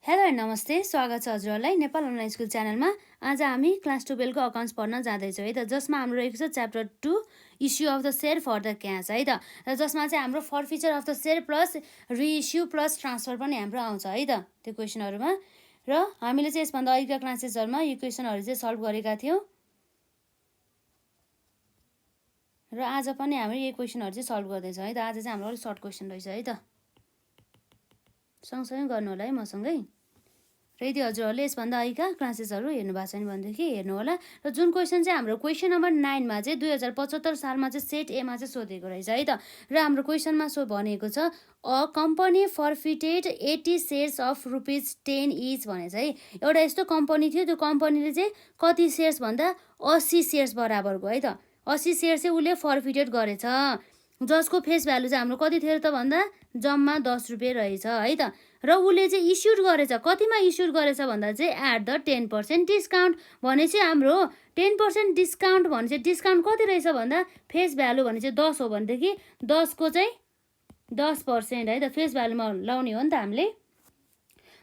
Hello and नमस्ते, स्वागत छ हजुरहरूलाई नेपाल अनलाइन स्कुल च्यानलमा। आज हामी क्लास 12 को अकाउन्ट्स पढ्न जाँदैछौँ है त, जसमा हाम्रो रहेको छ chapter 2 issue of the share for the cash है त, र जसमा चाहिँ हाम्रो forfeiture of the share plus reissue plus transfer पनि हाम्रो आउँछ है त त्यो क्वेसनहरूमा। र हामीले चाहिँ यसभन्दा अघिका क्लासेसहरूमा यो क्वेसनहरू चाहिँ सल्भ गरेका थियौँ र आज पनि हामी यो क्वेसनहरू चाहिँ सल्भ गर्दैछौँ है त। आज चाहिँ हाम्रो अलिक सर्ट क्वेसन रहेछ है त, सँगसँगै गर्नु होला है मसँगै। र यदि हजुरहरूले यसभन्दा अघिका क्लासेसहरू हेर्नु भएको छैन भनेदेखि हेर्नु होला। र जुन क्वेसन चाहिँ हाम्रो क्वेसन नम्बर 9 मा चाहिँ 2075 सालमा चाहिँ सेट एमा चाहिँ सोधेको रहेछ है त। र हाम्रो क्वेसनमा भनेको छ a company forfeited 80 shares of ₹10 each भनेछ है। एउटा यस्तो कम्पनी थियो, त्यो कम्पनीले चाहिँ कति सेयर्स भन्दा 80 सेयर्स बराबरको है त, 80 सेयर्स चाहिँ उसले फर्फिटेड गरेछ, जसको फेस भ्यालु चाहिँ हाम्रो कति थियो त भन्दा जम्मा 10 रुपियाँ रहेछ है त। र उसले चाहिँ इस्युड गरेछ, कतिमा इस्युड गरेछ भन्दा चाहिँ एट द 10% डिस्काउन्ट। भनेपछि हाम्रो 10% डिस्काउन्ट भनेपछि डिस्काउन्ट कति रहेछ भन्दा फेस भ्यालु भने चाहिँ 10 हो भनेदेखि 10 को चाहिँ 10% है त, फेस भ्यालुमा लाउने हो नि त हामीले।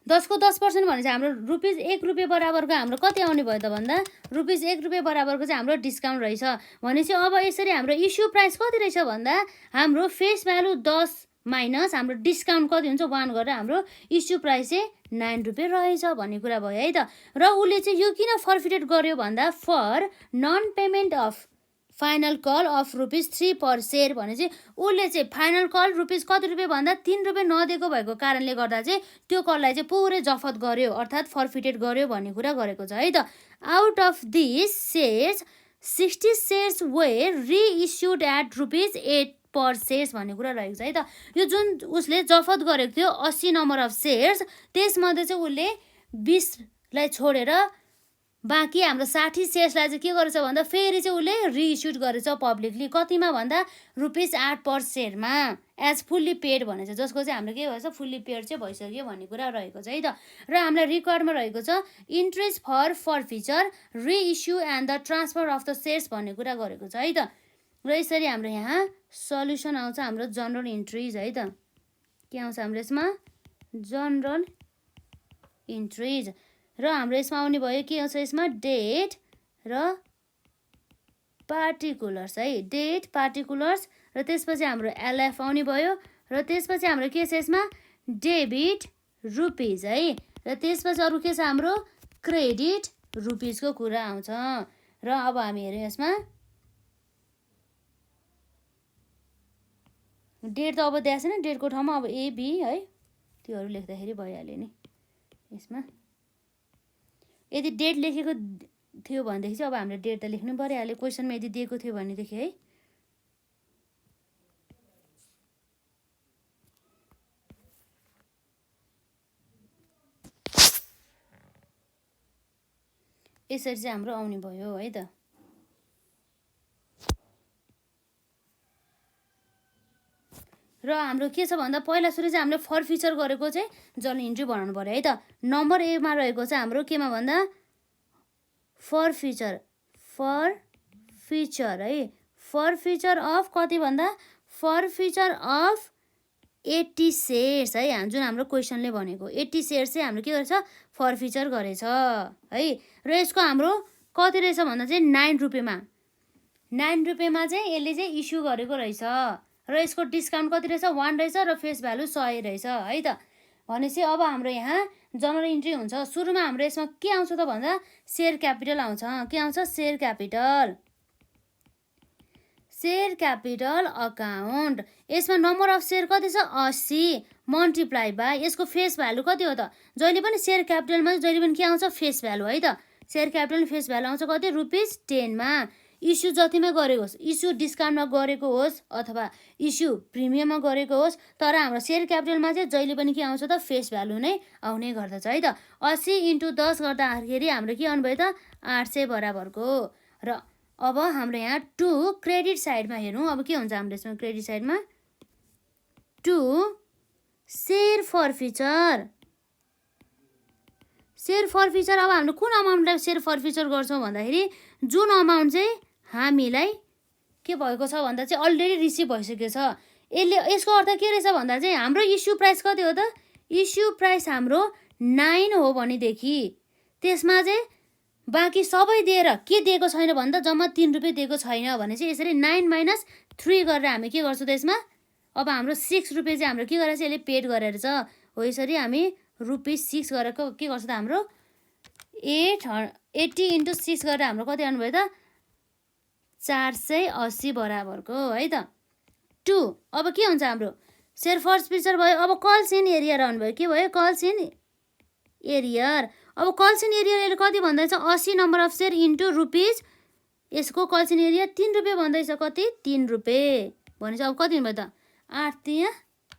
10 को 10% भने चाहिँ हाम्रो ₹1 बराबरको हाम्रो कति आउने भयो त भन्दा ₹1 बराबरको चाहिँ हाम्रो डिस्काउन्ट रहेछ। भनेपछि अब यसरी हाम्रो इस्यु प्राइस कति रहेछ भन्दा हाम्रो फेस भ्यालु 10 माइनस हाम्रो डिस्काउन्ट कति हुन्छ 1 गरेर हाम्रो इस्यु प्राइस चाहिँ ₹9 रहेछ भन्ने कुरा भयो है त। र उसले चाहिँ यो किन फर्फिटेड गर्यो भन्दा for non payment of final call of ₹3 per share भनेपछि उसले चाहिँ फाइनल कल कति रुपियाँ भन्दा ₹3 नदिएको भएको कारणले गर्दा चाहिँ त्यो कललाई चाहिँ पुरै जफत गर्यो, अर्थात् फर्फिटेड गर्यो भन्ने कुरा गरेको छ है त। Out of this shares 60 shares were reissued at ₹8 per shares भन्ने कुरा रहेको छ है त। यो जुन उसले जफत गरेको थियो 80 नम्बर अफ सेयर्स, त्यसमध्ये चाहिँ उसले 20 लाई छोडेर बाँकी हाम्रो 60 सेयर्सलाई चाहिँ के गरेछ भन्दा फेरि चाहिँ उसले रिइस्युड गरेछ पब्लिकली, कतिमा भन्दा ₹8 पर सेयरमा एज फुल्ली पेड भनेछ, जसको चाहिँ हाम्रो के भएछ फुल्ली पेड चाहिँ भइसक्यो भन्ने कुरा रहेको छ है त। र हामीलाई रिक्वायरमा रहेको छ interest for forfeiture reissue and the transfer of the shares भन्ने कुरा गरेको छ है त। र यसरी हाम्रो यहाँ सल्युसन आउँछ हाम्रो जनरल इन्ट्रिज है त। के आउँछ हाम्रो यसमा जनरल इन्ट्रिज। र हाम्रो यसमा आउने भयो के आउँछ यसमा डेट र पार्टिकुलर्स है, डेट पार्टिकुलर्स। र त्यसपछि हाम्रो एलएफ आउने भयो। र त्यसपछि हाम्रो के छ यसमा डेबिट रुपिज है। र त्यसपछि अरू के छ हाम्रो क्रेडिट रुपिजको कुरा आउँछ। र अब हामी हेरौँ यसमा डेट त अब दिएको छैन, डेटको ठाउँमा अब एबी है त्योहरू लेख्दाखेरि भइहाल्यो नि। यसमा यदि डेट लेखेको थियो भनेदेखि चाहिँ अब हामीले डेट त लेख्नु परिहाल्यो, क्वेसनमा यदि दिएको थियो भनेदेखि है। यसरी चाहिँ हाम्रो आउने भयो है त। र हाम्रो के छ भन्दा पहिला सुरु चाहिँ हामीले फर्फिचर गरेको चाहिँ जनरल इन्ट्री बनाउनु पर्यो है त। नम्बर एमा रहेको छ हाम्रो केमा भन्दा फर्फिचर है, फर्फिचर अफ कति भन्दा फर्फिचर अफ 80 सेयर्स है, जुन हाम्रो क्वेसनले भनेको 80 सेयर्स चाहिँ हाम्रो के गरेछ फर्फिचर गरेछ है। र यसको हाम्रो कति रहेछ भन्दा चाहिँ ₹9 चाहिँ यसले चाहिँ इस्यु गरेको रहेछ। र यसको डिस्काउन्ट कति रहेछ 1 रहेछ र फेस भ्यालु 100 रहेछ है त। भनेपछि अब हाम्रो यहाँ जनरल इन्ट्री हुन्छ। सुरुमा हाम्रो यसमा के आउँछ त भन्दा सेयर क्यापिटल आउँछ। के आउँछ सेयर क्यापिटल अकाउन्ट। यसमा नम्बर अफ सेयर कति छ 80 मल्टिप्लाई बाई यसको फेस भ्यालु कति हो त, जहिले पनि सेयर क्यापिटलमा जहिले पनि के आउँछ फेस भ्यालु है त। सेयर क्यापिटल फेस भ्यालु आउँछ कति ₹10 मा। इस्यु जतिमा गरेको होस्, इस्यु डिस्काउन्टमा गरेको होस् अथवा इस्यु प्रिमियममा गरेको होस्, तर हाम्रो सेयर क्यापिटलमा चाहिँ जहिले पनि के आउँछ त फेस भ्यालु नै आउने गर्दछ है त। 80 × 10 गर्दाखेरि हाम्रो के आउनु भयो त 800 बराबरको। र अब हाम्रो यहाँ 2 क्रेडिट साइडमा हेरौँ। अब के हुन्छ हाम्रो यसमा क्रेडिट साइडमा 2 सेयर फर्फिचर। अब हामीले कुन अमाउन्टलाई सेयर फर्फिचर गर्छौँ भन्दाखेरि जुन अमाउन्ट चाहिँ हामीलाई के भएको छ भन्दा चाहिँ अलरेडी रिसिभ भइसकेको छ। यसको अर्थ के रहेछ भन्दा चाहिँ हाम्रो इस्यु प्राइस कति हो त इस्यु प्राइस हाम्रो 9 हो भनेदेखि त्यसमा चाहिँ बाँकी सबै दिएर के दिएको छैन भन्दा जम्मा 3 रुपियाँ दिएको छैन भने चाहिँ यसरी 9 - 3 गरेर हामी के गर्छौँ त्यसमा अब हाम्रो 6 रुपियाँ चाहिँ हाम्रो के गरेर चाहिँ यसले पेड गरेर छ हो। यसरी हामी ₹6 गरेको के गर्छ त हाम्रो 80 × 6 गरेर हाम्रो कति आउनुभयो त 480 बराबरको है त। 2 अब के हुन्छ हाम्रो सेयर फर्फिचर भयो। अब कल्स इन एरियर आउनुभयो के भयो कल्स इन एरियर। अब कल्स इन एरियर कति भन्दैछ 80 number of share into rupees यसको कल्स इन एरियर 3 रुपियाँ भन्दैछ कति 3 रुपियाँ भनेपछि अब कति हुनुभयो त 8 त्यहाँ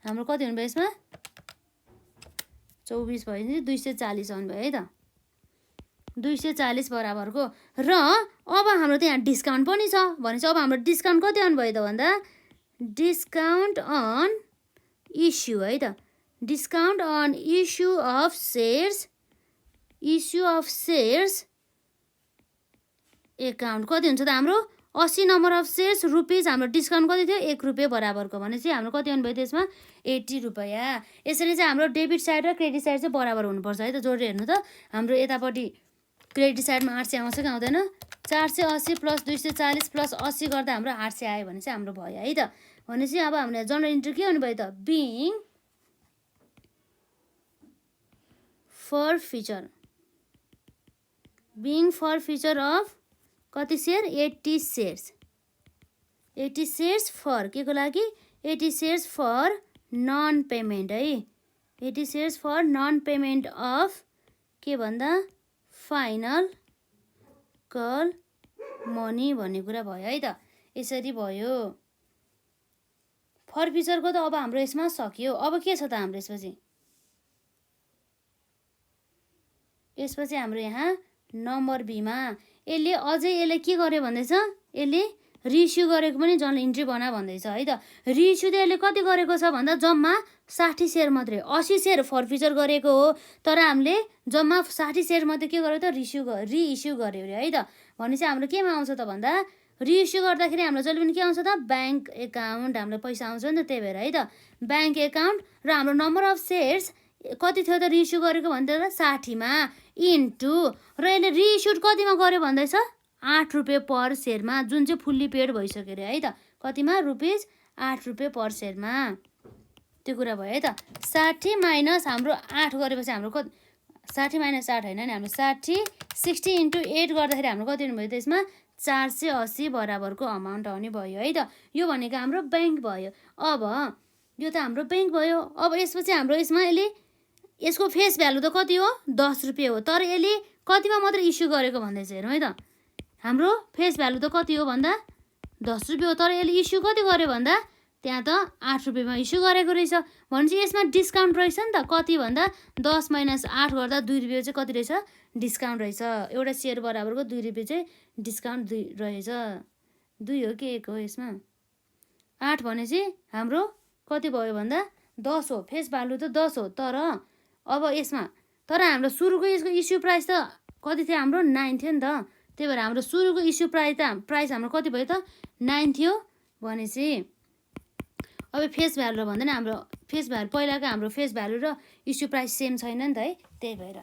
हाम्रो कति हुनुभयो यसमा 24 भयो नि 240 आउनुभयो है त 240 बराबरको। र अब हाम्रो त्यहाँ डिस्काउन्ट पनि छ भनेपछि अब हाम्रो डिस्काउन्ट कति आउनुभयो त भन्दा डिस्काउन्ट अन इस्यु है त discount on issue of shares account कति हुन्छ त हाम्रो 80 नम्बर अफ सेयर्स रुपिज हाम्रो डिस्काउन्ट कति थियो 1 रुपियाँ बराबरको भनेपछि हाम्रो कति आउनुभयो त्यसमा 80 रुपियाँ। यसरी चाहिँ हाम्रो डेबिट साइड र क्रेडिट साइड चाहिँ बराबर हुनुपर्छ है त। जोडेर हेर्नु त हाम्रो यतापट्टि क्रेडिट साइडमा 800 आउँछ कि आउँदैन 480 + 240 + 80 गर्दा हाम्रो 800 आयो भने चाहिँ हाम्रो भयो है त। भनेपछि अब हामीले जनरल इन्ट्री के हुनुभयो त बिङ फर अफ कति सेयर 80 सेयर्स 80 सेयर्स फर के को लागि 80 सेयर्स फर नन पेमेन्ट है 80 shares for non payment of के भन्दा फाइनल कल मनी भन्ने कुरा भयो है त। यसरी भयो फर्फिचरको त अब हाम्रो यसमा सकियो। अब के छ त हाम्रो यसपछि हाम्रो यहाँ नम्बर बीमा यसले अझै यसले के गर्यो भन्दैछ यसले रिइस्यु गरेको पनि जनरल इन्ट्री बना भन्दैछ है त। रिइस्यु त यसले कति गरेको छ भन्दा जम्मा 60 सेयर मात्रै 80 सेयर फर्फिचर गरेको हो तर हामीले जम्मा 60 सेयर मात्रै के गर्यो त रिइस्यु गर्यो अरे है त। भनेपछि हाम्रो केमा आउँछ त भन्दा रिइस्यु गर्दाखेरि हाम्रो जहिले पनि के आउँछ त ब्याङ्क एकाउन्ट हाम्रो पैसा आउँछ नि त त्यही भएर है त ब्याङ्क एकाउन्ट र हाम्रो नम्बर अफ सेयर्स कति थियो त रिइस्यु गरेको भन्दा 60 मा इन्टु र यसले रिइस्युड कतिमा गर्यो भन्दैछ 8 रुपियाँ पर सेयरमा जुन चाहिँ फुल्ली पेड भइसक्यो अरे है त कतिमा ₹8 रुपियाँ पर सेयरमा त्यो कुरा भयो है त। 60 माइनस हाम्रो 8 गरेपछि हाम्रो 60 माइनस 8 होइन नि हाम्रो 60 × 8 गर्दाखेरि हाम्रो कति हुनुभयो त्यसमा 480 बराबरको अमाउन्ट आउने भयो है त। यो भनेको हाम्रो ब्याङ्क भयो। अब यो त हाम्रो ब्याङ्क भयो। अब यसपछि हाम्रो यसमा यसको फेस भ्यालु त कति हो 10 रुपियाँ हो तर यसले कतिमा मात्र इस्यु गरेको भन्दैछ हेरौँ है त। हाम्रो फेस भ्यालु त कति हो भन्दा 10 रुपियाँ हो तर यसले इस्यु कति गर्यो भन्दा त्यहाँ त 8 रुपियाँमा इस्यु गरेको रहेछ भनेपछि यसमा डिस्काउन्ट रहेछ नि त कति भन्दा 10 - 8 गर्दा 2 रुपियाँ चाहिँ कति रहेछ डिस्काउन्ट रहेछ। एउटा सेयर बराबरको 2 रुपियाँ चाहिँ डिस्काउन्ट रहेछ 2 हो कि 1 हो यसमा 8 भनेपछि हाम्रो कति भयो भन्दा 10 हो फेस भ्यालु त 10 हो तर अब यसमा तर हाम्रो सुरुको यसको इस्यु प्राइस त कति थियो हाम्रो 9 थियो नि त त्यही भएर हाम्रो सुरुको इस्यु प्राइस हाम्रो कति भयो त 9 थियो भनेपछि अब फेस भ्यालु भन्दा नि हाम्रो फेस भ्यालु पहिलाको हाम्रो फेस भ्यालु र इस्यु प्राइस सेम छैन नि त है त्यही भएर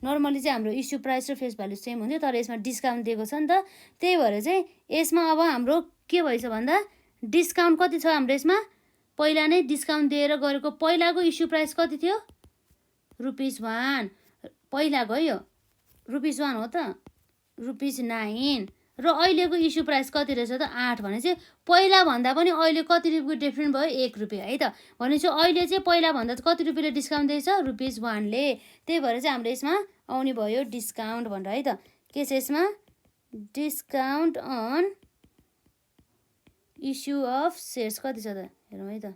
नर्मली चाहिँ हाम्रो इस्यु प्राइस र फेस भ्यालु सेम हुन्थ्यो तर यसमा डिस्काउन्ट दिएको छ नि त त्यही भएर चाहिँ यसमा अब हाम्रो के भएछ भन्दा डिस्काउन्ट कति छ हाम्रो यसमा पहिला नै डिस्काउन्ट दिएर गरेको पहिलाको इस्यु प्राइस कति थियो ₹1 पहिलाको है यो ₹1 हो त ₹9 र अहिलेको इस्यु प्राइस कति रहेछ त 8 भने चाहिँ पहिला भन्दा पनि अहिले कति रुपियाँको डिफ्रेन्ट भयो 1 रुपियाँ है त। भनेपछि अहिले चाहिँ पहिला भन्दा कति रुपियाँले डिस्काउन्ट दिएछ ₹1 ले त्यही भएर चाहिँ हाम्रो यसमा आउने भयो डिस्काउन्ट भनेर है त। के छ यसमा discount on issue of shares कति छ त हेरौँ है त।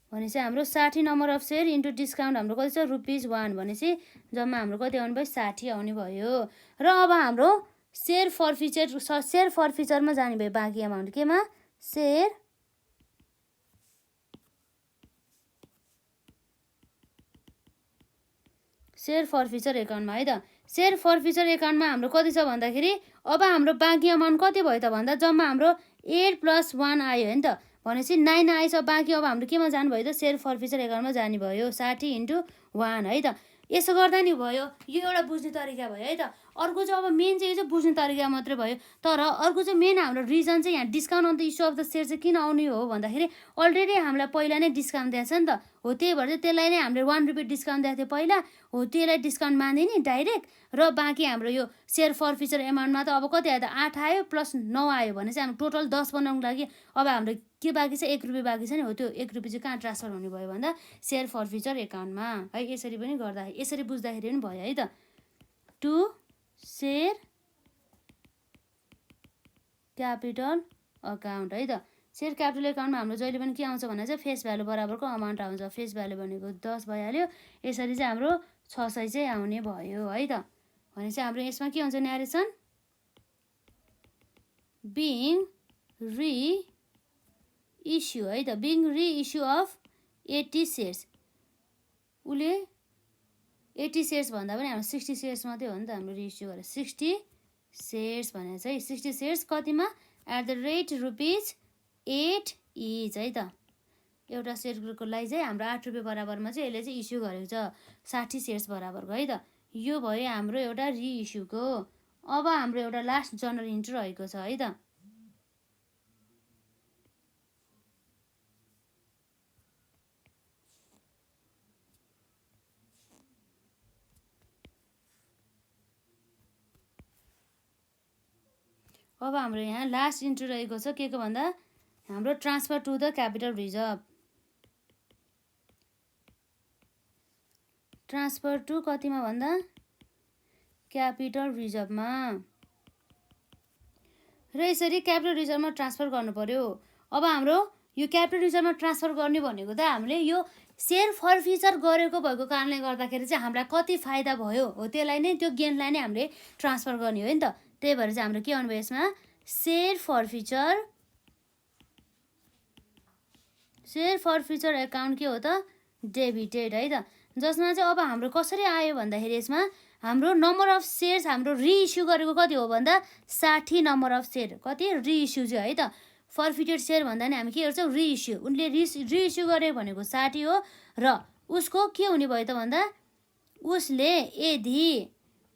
भनेपछि हाम्रो 60 number of share into discount हाम्रो कति छ ₹1 भनेपछि जम्मा हाम्रो कति आउनु भयो 60 आउने भयो। र अब हाम्रो सेयर फर्फिचरमा जाने भयो बाँकी अमाउन्ट केमा सेयर फर्फिचर एकाउन्टमा है त। सेयर फर्फिचर एकाउन्टमा हाम्रो कति छ भन्दाखेरि अब हाम्रो बाँकी अमाउन्ट कति भयो त भन्दा जम्मा हाम्रो 8 + 1 आयो है नि त भनेपछि 9 आएछ, बाँकी अब हाम्रो केमा जानुभयो त सेयर फर्फिचर एकाउन्टमा जाने भयो 60 × 1 है त। यसो गर्दा नि भयो, यो एउटा बुझ्ने तरिका भयो है त। अर्को चाहिँ अब मेन चाहिँ यो चाहिँ बुझ्ने तरिका मात्रै भयो, तर अर्को चाहिँ मेन हाम्रो रिजन चाहिँ यहाँ discount on the issue of the share चाहिँ किन आउने हो भन्दाखेरि अलरेडी हामीलाई पहिला नै डिस्काउन्ट दिएको छ नि त, हो त्यही भएर चाहिँ त्यसलाई नै हामीले 1 रुपियाँ डिस्काउन्ट दिएको थियो पहिला, हो त्यसलाई डिस्काउन्ट मान्दैन नि डाइरेक्ट। र बाँकी हाम्रो यो सेयर फर्फिचर एमाउन्टमा त अब कति आयो त 8 आयो प्लस 9 आयो भने चाहिँ हाम्रो टोटल 10 बनाउनुको लागि अब हाम्रो के बाँकी छ 1 रुपियाँ बाँकी छ नि, हो त्यो 1 रुपियाँ चाहिँ कहाँ ट्रान्सफर हुने भयो भन्दा सेयर फर्फिचर एकाउन्टमा है। यसरी पनि गर्दाखेरि यसरी बुझ्दाखेरि पनि भयो है त। टु सेयर क्यापिटल अकाउन्ट है त। सेयर क्यापिटल एकाउन्टमा हाम्रो जहिले पनि के आउँछ भन्दा चाहिँ फेस भ्यालु बराबरको अमाउन्ट आउँछ। फेस भ्यालु भनेको 10 भइहाल्यो, यसरी चाहिँ हाम्रो 600 चाहिँ आउने भयो है त। भनेपछि हाम्रो यसमा के हुन्छ न्यारेसन, बिङ रि इस्यु है त, बिङ रि इस्यु अफ 80 सेयर्स। उसले 80 सेयर्स भन्दा पनि हाम्रो 60 सेयर्स मात्रै हो नि त हाम्रो रिइस्यु गरेर 60 सेयर्स भनेर चाहिँ 60 सेयर्स कतिमा @8 इच है त। एउटा सेयरको लागि चाहिँ हाम्रो 8 रुपियाँ बराबरमा चाहिँ यसले चाहिँ इस्यु गरेको छ 60 सेयर्स बराबरको है त। यो भयो हाम्रो एउटा रिइस्युको। अब हाम्रो एउटा लास्ट जर्नल इन्ट्री रहेको छ है त। अब हाम्रो यहाँ लास्ट इन्ट्री रहेको छ के को भन्दा हाम्रो transfer to the capital reserve. Transfer to कतिमा भन्दा क्यापिटल रिजर्भमा। र यसरी क्यापिटल रिजर्भमा ट्रान्सफर गर्नु पर्यो। अब हाम्रो यो क्यापिटल रिजर्भमा ट्रान्सफर गर्ने भनेको त हामीले यो सेयर फर्फिचर गरेको भएको कारणले गर्दाखेरि चाहिँ हामीलाई कति फाइदा भयो हो त्यसलाई नै त्यो गेनलाई नै हामीले ट्रान्सफर गर्ने हो नि त। त्यही भएर चाहिँ हाम्रो के आउनु भयो यसमा सेयर फर्फिचर एकाउन्ट के हो त डेबिटेड है त। जसमा चाहिँ अब हाम्रो कसरी आयो भन्दाखेरि यसमा हाम्रो नम्बर अफ सेयर्स हाम्रो रिइस्यु गरेको कति हो भन्दा 60 नम्बर अफ सेयर, कति रिइस्यु चाहिँ है त। फर्फिटेड सेयर भन्दा नि हामी के गर्छौँ रिइस्यु, उनले रिइस्यु गरेको भनेको 60 हो र उसको के हुने भयो त भन्दा उसले यदि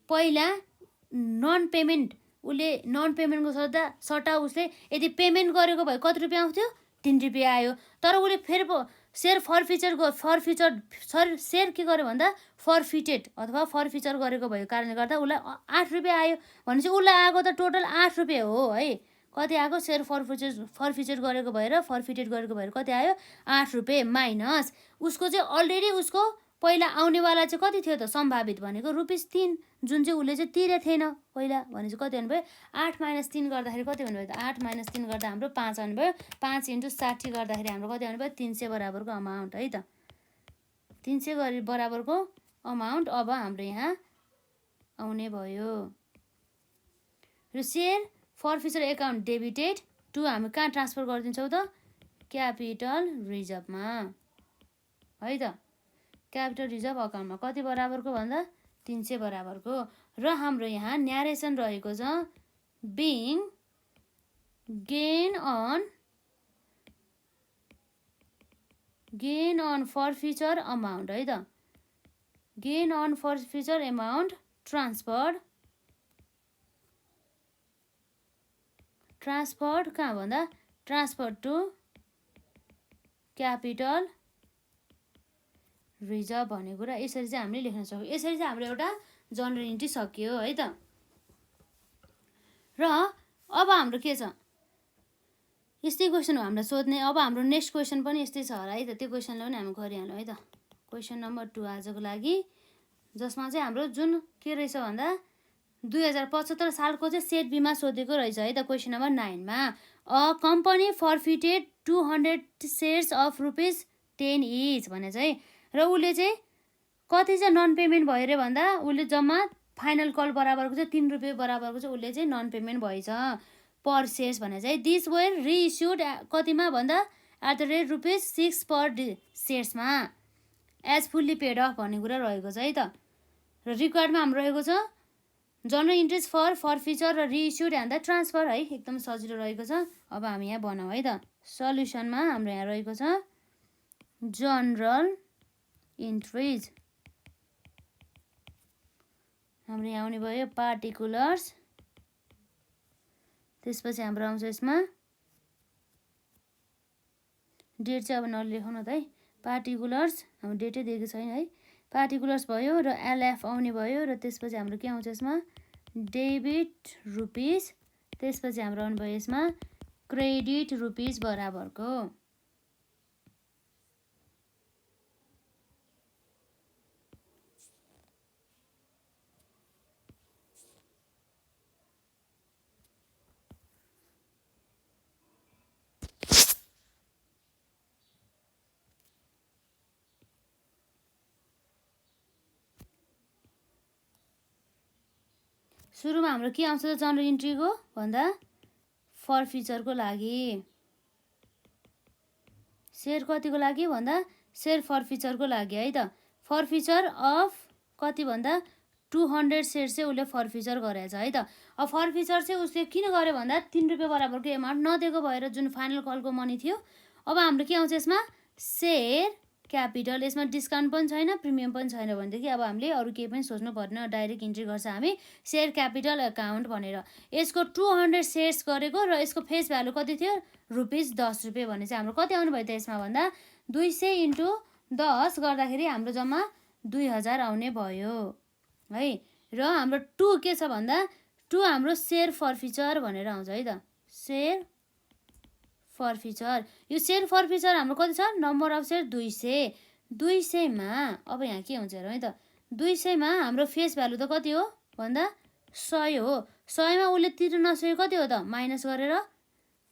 पहिला नन पेमेन्ट पेमेन्टको सट्टा उसले यदि पेमेन्ट गरेको भए कति रुपियाँ आउँथ्यो 3 रुपियाँ आयो। तर उसले फेरि सेयर सेयर के गर्यो भन्दा फर्फिटेड अथवा फर्फिचर गरेको भएको कारणले गर्दा उसलाई 8 रुपियाँ आयो भनेपछि उसलाई आएको त टोटल 8 रुपियाँ हो है। कति आएको सेयर फर्फिचर गरेको भएर फर्फिटेड गरेको भएर कति आयो 8 रुपियाँ माइनस उसको चाहिँ अलरेडी उसको पहिला आउनेवाला चाहिँ कति थियो त सम्भावित भनेको ₹3 जुन चाहिँ उसले चाहिँ तिरेको थिएन पहिला भनेपछि कति हुनुभयो 8 - 3 गर्दाखेरि कति हुनुभयो त 8 - 3 गर्दा हाम्रो 5 आउनुभयो। 5 × 60 गर्दाखेरि हाम्रो कति आउनुभयो 300 बराबरको अमाउन्ट है त। 300 बराबरको अमाउन्ट अब हाम्रो यहाँ आउने भयो। र share forfeiture account debited to हामी कहाँ ट्रान्सफर गरिदिन्छौँ त क्यापिटल रिजर्भमा है त। क्यापिटल रिजर्भ अकाउन्टमा कति बराबरको भन्दा 300 बराबरको। र हाम्रो यहाँ न्यारेसन रहेको छ being gain on forfeiture amount है त। Gain on forfeiture amount transferred कहाँ भन्दा ट्रान्सफर टु क्यापिटल रिजर्भ भन्ने कुरा यसरी चाहिँ हामीले लेख्न सक्छौँ। यसरी चाहिँ हाम्रो एउटा जनरल इन्ट्री सकियो है त। र अब हाम्रो के छ यस्तै क्वेसन हो हामीलाई सोध्ने। अब हाम्रो नेक्स्ट क्वेसन पनि यस्तै छ होला है त। त्यो क्वेसनलाई पनि हामी गरिहालौँ है त। क्वेसन नम्बर 2 आजको लागि जसमा चाहिँ हाम्रो जुन के रहेछ भन्दा 2075 सालको चाहिँ सेट बीमा सोधेको रहेछ है त। क्वेसन नम्बर 9 मा a company forfeited 200 shares of ₹10 each भने चाहिँ र उसले चाहिँ कति चाहिँ नन पेमेन्ट भयो अरे भन्दा उसले जम्मा फाइनल कल बराबरको चाहिँ 3 रुपियाँ बराबरको चाहिँ उसले चाहिँ नन पेमेन्ट भएछ पर सेयर्स भने चाहिँ दिस वेयर रिइस्युड कतिमा भन्दा @6 पर सेयर्समा एज फुल्ली पेड अफ भन्ने कुरा रहेको छ है त। र रिक्वायर्डमा हाम्रो रहेको छ जनरल इन्ट्रेस्ट फर फर्फिचर र रिइस्युड एन्ड द ट्रान्सफर है। एकदम सजिलो रहेको छ। अब हामी यहाँ बनाऊँ है त। सल्युसनमा हाम्रो यहाँ रहेको छ जनरल इन्ट्रिज। हाम्रो यहाँ आउने भयो पार्टिकुलर्स। त्यसपछि हाम्रो आउँछ यसमा डेट चाहिँ अब नलेखौँ न त है, पार्टिकुलर्स हाम्रो डेटै दिएको छैन है। पार्टिकुलर्स भयो र एलएफ आउने भयो र त्यसपछि हाम्रो के आउँछ यसमा डेबिट रुपिस। त्यसपछि हाम्रो आउनु भयो यसमा क्रेडिट रुपिस बराबरको सुरुमा हाम्रो के आउँछ त जनरल इन्ट्रीको भन्दा फर्फिचरको लागि, सेयर कतिको लागि भन्दा सेयर फर्फिचरको लागि है त। फर्फिचर अफ कति भन्दा 200 सेयर चाहिँ उसले फर्फिचर गरेछ है त। अब फर्फिचर चाहिँ उसले किन गर्यो भन्दा 3 रुपियाँ बराबरको एमाउन्ट नदिएको भएर जुन फाइनल कलको मनी थियो। अब हाम्रो के आउँछ यसमा सेयर क्यापिटल। यसमा डिस्काउन्ट पनि छैन प्रिमियम पनि छैन भनेदेखि अब हामीले अरू केही पनि सोच्नु पर्दैन, डाइरेक्ट इन्ट्री गर्छ हामी सेयर क्यापिटल अकाउन्ट भनेर। यसको 200 सेयर्स गरेको र यसको फेस भ्यालु कति थियो रुपिस 10 रुपियाँ भने चाहिँ हाम्रो कति आउनु भयो त यसमा भन्दा 200 इन्टु 10 गर्दाखेरि हाम्रो जम्मा 2000 आउने भयो है। र हाम्रो 2 के छ भन्दा 2 हाम्रो सेयर फर्फिचर भनेर आउँछ है त, सेयर फर्फिचर। यो सेयर फर्फिचर हाम्रो कति छ नम्बर अफ सेयर 200। 200 मा अब यहाँ के हुन्छ है त 200 मा हाम्रो फेस भ्यालु त कति हो भन्दा 100 हो। 100 मा उसले तिर्न नसकेको कति हो त माइनस गरेर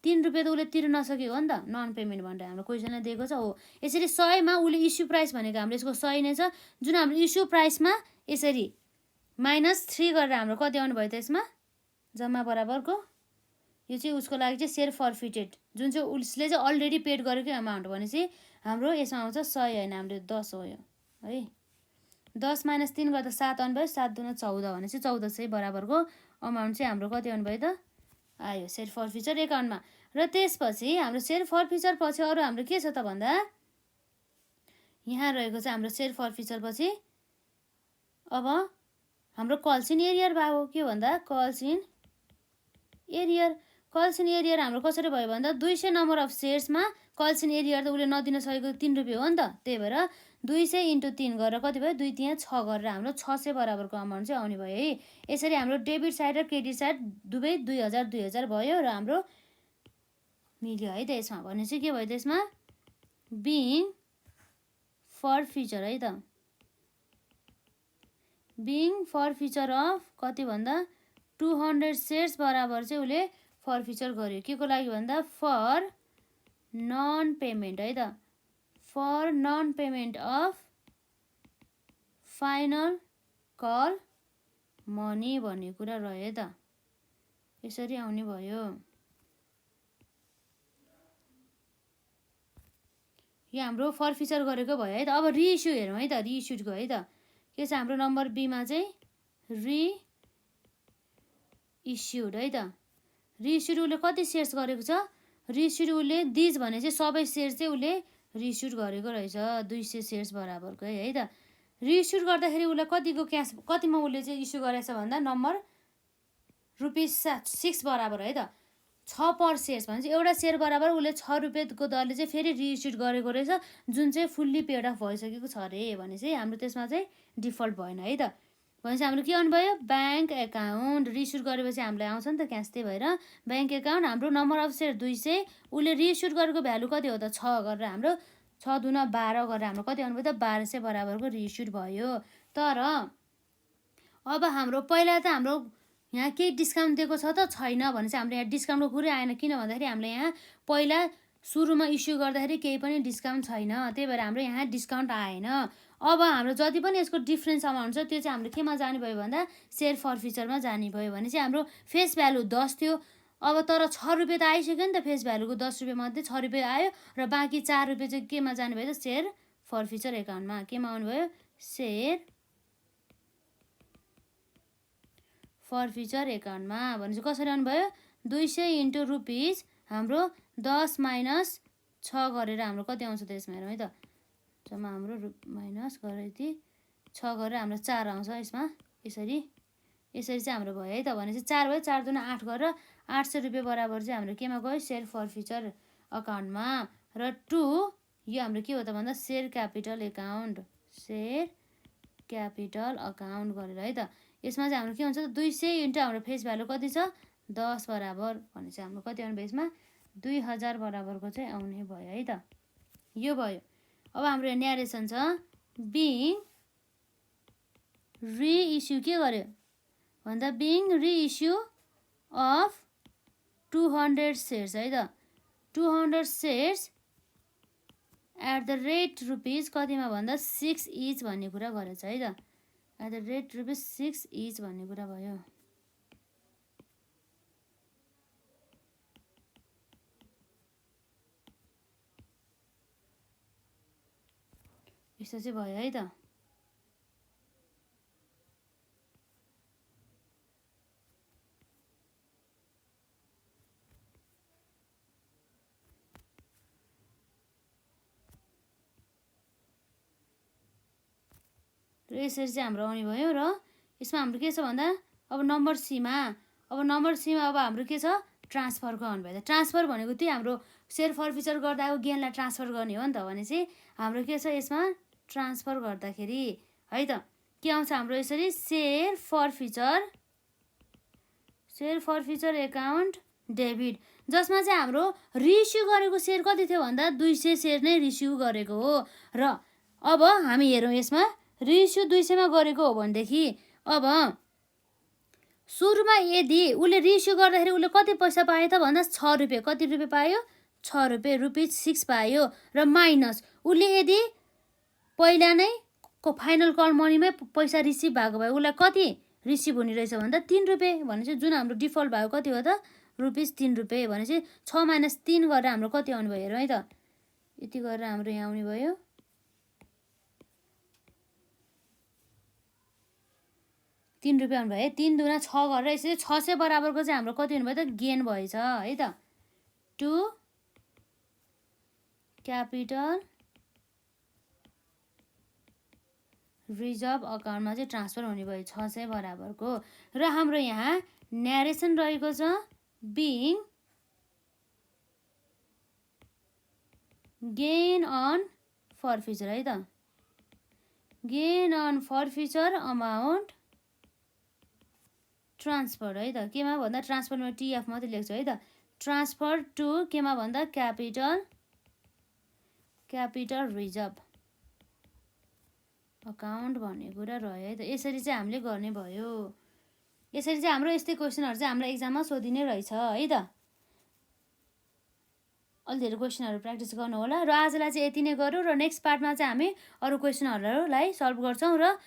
3 रुपियाँ त उसले तिर्न नसकेको हो नि त, नन पेमेन्ट भनेर हाम्रो क्वेसनले दिएको छ हो। यसरी 100 मा उसले इस्यु प्राइस भनेको हाम्रो यसको 100 नै छ, जुन हाम्रो इस्यु प्राइसमा यसरी -3 गरेर हाम्रो कति आउनु भयो त यसमा जम्मा बराबरको। यो चाहिँ उसको लागि चाहिँ सेयर फर्फिटेड जुन चाहिँ उसले चाहिँ अलरेडी पेड गरेको अमाउन्ट भनेपछि हाम्रो यसमा आउँछ 100 होइन हाम्रो 10 हो यो है। 10 - 3 गर्दा 7 आउनु भयो, 7 दुना 14 भनेपछि 1400 बराबरको अमाउन्ट चाहिँ हाम्रो कति आउनु भयो त आयो सेयर फर्फिचर एकाउन्टमा। र त्यसपछि हाम्रो सेयर फर्फिचर पछि अरू हाम्रो के छ त भन्दा यहाँ रहेको छ हाम्रो सेयर फर्फिचर पछि अब हाम्रो कल्स इन एरियर भयो के भन्दा calls in arrear. Calls in arrear हाम्रो कसरी भयो भन्दा 200 नम्बर अफ सेयर्समा कल्स इन एरियर त उसले नदिन सकेको 3 रुपियाँ हो नि त, त्यही भएर 200 इन्टु 3 गरेर कति भयो 2 तिहाई 6 गरेर हाम्रो 600 बराबरको अमाउन्ट चाहिँ आउने भयो है। यसरी हाम्रो डेबिट साइड र क्रेडिट साइड दुवै 2000 भयो र हाम्रो मिल्यो है त यसमा। भनेपछि के भयो त यसमा बिङ फर्फिचर है त, बिङ फर्फिचर अफ कति भन्दा 200 सेयर्स बराबर चाहिँ उसले फर्फिचर गर्यो के को लागि भन्दा फर नन पेमेन्ट है त, for non payment of final call money भन्ने कुरा रह्यो त, यसरी आउने भयो। यो हाम्रो फर्फिचर गरेको भयो है त। अब रिइस्यु हेरौँ है त, रिइस्युडको है त के छ हाम्रो नम्बर बीमा चाहिँ रिइस्युड है त। रिइस्युड उसले कति सेयर्स गरेको छ, रिइस्युड उसले दिज भने चाहिँ सबै सेयर्स चाहिँ उसले रिइस्युड गरेको रहेछ 200 सेयर्स बराबरको है त। रिइस्युड गर्दाखेरि उसलाई कतिको क्यास कतिमा उसले चाहिँ इस्यु गरेछ भन्दा नम्बर रुपिस 6 बराबर है त, 6 पर सेयर्स भने चाहिँ एउटा सेयर बराबर उसले 6 रुपियाँको दरले चाहिँ फेरि रिइस्युड गरेको रहेछ जुन चाहिँ फुल्ली पेड अफ भइसकेको छ अरे भने चाहिँ हाम्रो त्यसमा चाहिँ डिफल्ट भएन है त। भनेपछि हाम्रो के आउनु भयो ब्याङ्क एकाउन्ट। रिइस्युड गरेपछि हामीलाई आउँछ नि त क्यास, त्यही भएर ब्याङ्क एकाउन्ट हाम्रो नम्बर अफ सेयर 200 उसले रिइस्युड गरेको भ्यालु कति हो त 6 गरेर हाम्रो 6 दुना 12 गरेर हाम्रो कति आउनु भयो त 1200 बराबरको रिइस्युड भयो। तर अब हाम्रो पहिला त हाम्रो यहाँ केही डिस्काउन्ट दिएको छ त छैन भने चाहिँ हाम्रो यहाँ डिस्काउन्टको कुरै आएन, किन भन्दाखेरि हामीले यहाँ पहिला सुरुमा इस्यु गर्दाखेरि केही पनि डिस्काउन्ट छैन, त्यही भएर हाम्रो यहाँ डिस्काउन्ट आएन। अब हाम्रो जति पनि यसको डिफ्रेन्स अमाउन्ट छ त्यो चाहिँ हाम्रो केमा जाने भयो भन्दा सेयर फर्फिचरमा जाने भयो भने चाहिँ हाम्रो फेस भ्यालु 10 थियो। अब तर 6 रुपियाँ त आइसक्यो नि त, फेस भ्यालुको 10 रुपियाँ मध्ये 6 रुपियाँ आयो र बाँकी 4 रुपियाँ चाहिँ केमा जाने भयो त सेयर फर्फिचर एकाउन्टमा। केमा आउनुभयो सेयर फर्फिचर एकाउन्टमा। भनेपछि कसरी आउनुभयो 200 इन्टु रुपिस हाम्रो 10 माइनस 6 गरेर हाम्रो कति आउँछ त यसमा हेरौँ है त। जम्मा हाम्रो माइनस गरेर यति 6 गरेर हाम्रो 4 आउँछ यसमा। यसरी चाहिँ हाम्रो भयो है त। भनेपछि 4 भयो, 4 दुना 8 गरेर 800 रुपियाँ बराबर चाहिँ हाम्रो केमा गयो, सेयर फरफिचर अकाउन्टमा। र 2 यो हाम्रो के हो त भन्दा share capital account, share capital account गरेर है त। यसमा चाहिँ हाम्रो के हुन्छ त 200 इन्टु हाम्रो फेस भ्यालु कति छ 10 बराबर भने चाहिँ हाम्रो कति आउने भयो यसमा 2000 बराबरको चाहिँ आउने भयो है त। यो भयो। अब हाम्रो न्यारेसन छ बिङ रिइस्यु के गर्यो भन्दा बिङ रिइस्यु अफ 200 सेयर्स है त। 200 shares at the rate rupees कतिमा भन्दा 6 इच भन्ने कुरा गरेछ है त। At the rate rupees 6 each भन्ने कुरा भयो। यस्तो चाहिँ भयो है त। र यसरी चाहिँ हाम्रो आउने भयो। र यसमा हाम्रो के छ भन्दा अब नम्बर सीमा अब हाम्रो के छ ट्रान्सफरको आउनु भयो। ट्रान्सफर भनेको त्यही हाम्रो सेयर फरफिचर गर्दा अब गेनलाई ट्रान्सफर गर्ने हो नि त। भनेपछि हाम्रो के छ यसमा ट्रान्सफर गर्दाखेरि है त के आउँछ हाम्रो यसरी सेयर फरफिचर एकाउन्ट डेबिट, जसमा चाहिँ हाम्रो रिइस्यु गरेको सेयर कति थियो भन्दा 200 सेयर नै रिइस्यु गरेको हो। र अब हामी हेरौँ यसमा रिइस्यु 200 मा गरेको हो भनेदेखि अब सुरुमा यदि उसले रिइस्यु गर्दाखेरि उसले कति पैसा पायो त भन्दा 6 रुपियाँ। कति रुपियाँ पायो 6 रुपियाँ, रुपिज 6 पायो। र माइनस उसले यदि पहिला नै फाइनल कल मनीमै पैसा रिसिभ भएको भए उसलाई कति रिसिभ हुने रहेछ भन्दा 3 रुपियाँ। भनेपछि जुन हाम्रो डिफल्ट भएको कति हो त रुपिज 3 रुपियाँ। भनेपछि 6 माइनस 3 गरेर हाम्रो कति आउने भयो हेरौँ है त। यति गरेर हाम्रो यहाँ आउने भयो 3 रुपियाँ आउनु भयो है। 3 दुना 6 गरेर यसरी 600 बराबरको चाहिँ हाम्रो कति हुनुभयो त गेन भएछ है त। 2 क्यापिटल रिजर्भ अकाउन्टमा चाहिँ ट्रान्सफर हुने भयो 600 बराबरको। र हाम्रो यहाँ न्यारेसन रहेको छ बिङ गेन अन फरफिचर है त। गेन अन फरफिचर अमाउन्ट ट्रान्सफर है त। केमा भन्दा ट्रान्सफरमा टिएफ मात्रै लेख्छु है त। ट्रान्सफर टु केमा भन्दा क्यापिटल रिजर्भ अकाउन्ट भन्ने कुरा रह्यो है त। यसरी चाहिँ हामीले गर्ने भयो। यसरी चाहिँ हाम्रो यस्तै क्वेसनहरू चाहिँ हाम्रो एक्जाममा सोधिने रहेछ है त। अलि धेरै क्वेसनहरू प्र्याक्टिस गर्नु होला। र आजलाई चाहिँ यति नै गरौँ। र नेक्स्ट पार्टमा चाहिँ हामी अरू क्वेसनहरूलाई सल्भ गर्छौँ। र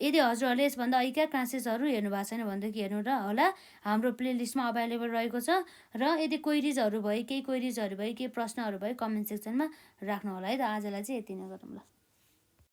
यदि हजुरहरूले यसभन्दा अघिका क्लासेसहरू हेर्नु भएको छैन भनेदेखि हेर्नु र होला। हाम्रो प्लेलिस्टमा अभाइलेबल रहेको छ। र यदि केही क्वेरिजहरू भयो केही प्रश्नहरू भयो कमेन्ट सेक्सनमा राख्नु होला है त। आजलाई चाहिँ यति नै गरौँ ल।